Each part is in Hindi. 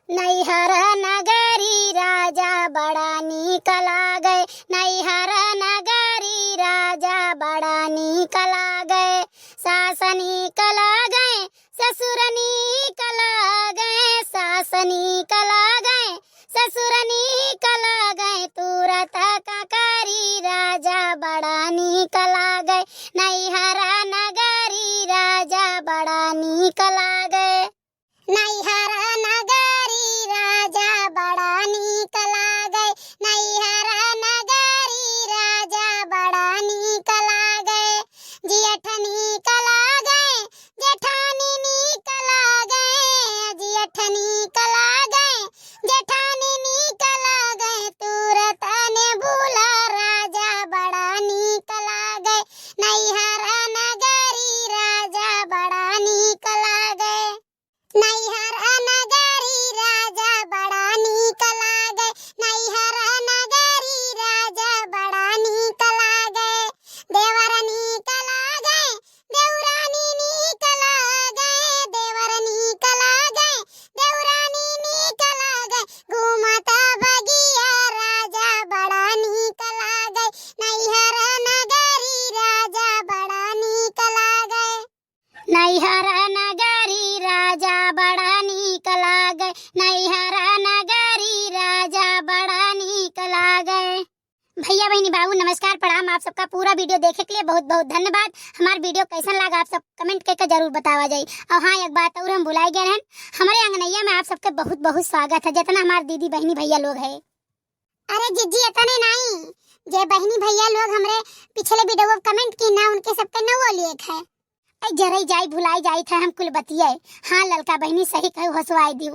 नैहर नगरी राजा बड़ा नीक लागे, नैहर नगरी राजा बड़ा नीक लागे। सास नीक लागे ससुर नीक लागे, सास नीक लागे ससुर नीक लागे। तुरत ककरी राजा बड़ा नीक लागे, नैहर नगरी राजा बड़ा नीक लागे। नैहर नगरी राजा बड़ा नीक लागे, नैहर नगरी राजा बड़ा नीक लागे। जेठ नीक लागे जेठानी नीक लागे, जेठ नीक लागे जेठानी नीक लागे। तुरत ने भूला राजा बड़ा नीक लागे, नैहर नगरी राजा बड़ा नीक लागे। नैहर नगरी राजा बड़ा नीक लागे, नैहर नगरी राजा बड़ा नीक लागे। देवर नीक लागे देवरानी नीक लागे, देवर नीक लागे देवरानी नीक लागे। घूमत बगिया राजा बड़ा नीक लागे, नैहर नगरी राजा बड़ा नीक लागे। नैहर नगरी राजा बड़ा नीक लागे, नैहर नगरी राजा बड़ा नीक लागे। भैया बहनी बाबू नमस्कार प्रणाम। आप सबका पूरा वीडियो देखे के लिए बहुत बहुत धन्यवाद। हमारा वीडियो कैसा लगा आप सब कमेंट करके जरूर बतावा जाए। और हाँ, एक बात और हम भुलाई गए हैं, हमारे अंगनैया में आप सबके बहुत बहुत स्वागत है, जितना हमारे दीदी बहनी भैया लोग है। अरे जीजी इतने नहीं, जे बहनी भैया लोग हमरे पिछले वीडियो में कमेंट की ना, उनके सबके नवो लेख है। जरई जाई भुलाई जाई था हम कुल बतिये। हाँ ललका बहनी सही कहू हसवाई दियो।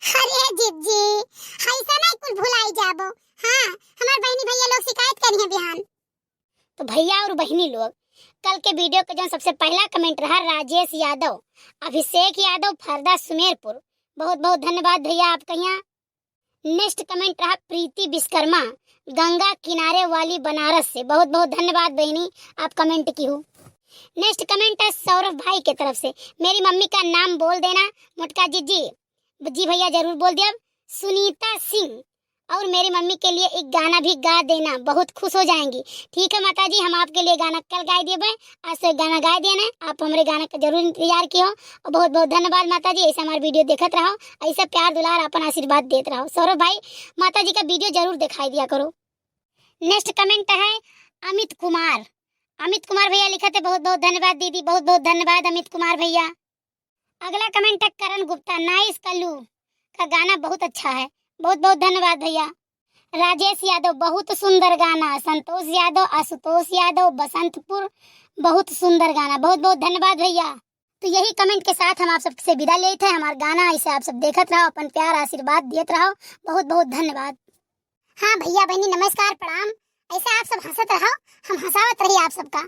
अरे जीजी ऐसा नहीं कुल भुलाई जाबो। हाँ हमार बहनी भैया लोग शिकायत करी है बिहान। तो भैया और बहनी लोग कल के वीडियो का जो सबसे पहला कमेंट रहा राजेश यादव, अभिषेक यादव, फरदा सुमेरपुर, बहुत बहुत धन्यवाद भैया आपका। यहाँ नेक्स्ट कमेंट रहा प्रीति विश्वकर्मा, गंगा किनारे वाली बनारस से, बहुत बहुत धन्यवाद बहनी आप कमेंट की हो। नेक्स्ट कमेंट है सौरभ भाई के तरफ से, मेरी मम्मी का नाम बोल देना मुटका जीजी। जी भैया जरूर बोल दिया। सुनीता सिंह, और मेरी मम्मी के लिए एक गाना भी गा देना, बहुत खुश हो जाएंगी। ठीक है माता जी, हम आपके लिए गाना कल गा दिए, आज से गाना गा देना। आप हमारे गाना का जरूर इंतजार किए हो। और बहुत बहुत धन्यवाद माता जी, ऐसे हमारे वीडियो देखते रहो, ऐसे प्यार दुलार अपन आशीर्वाद देते रहो। सौरभ भाई माता जी का वीडियो जरूर दिखाई दिया करो। नेक्स्ट कमेंट है अमित कुमार, अमित कुमार भैया लिखा थे, बहुत बहुत धन्यवाद दीदी, बहुत बहुत धन्यवाद अमित कुमार भैया। अगला कमेंट है करण गुप्ता, नाइस कल्लू का गाना बहुत अच्छा है, बहुत बहुत धन्यवाद भैया। राजेश यादव, बहुत सुंदर गाना। संतोष यादव, आशुतोष यादव, बसंतपुर, बहुत सुंदर गाना, बहुत बहुत धन्यवाद भैया। तो यही कमेंट के साथ हम आप सबसे विदा लेते हैं। हमारा गाना ऐसे आप सब देखत रहो, अपन प्यार आशीर्वाद देते रहो, बहुत बहुत धन्यवाद। हाँ भैया बहनी नमस्कार प्रणाम, ऐसे आप सब हंसत रहो, हम हंसावत रही आप सबका।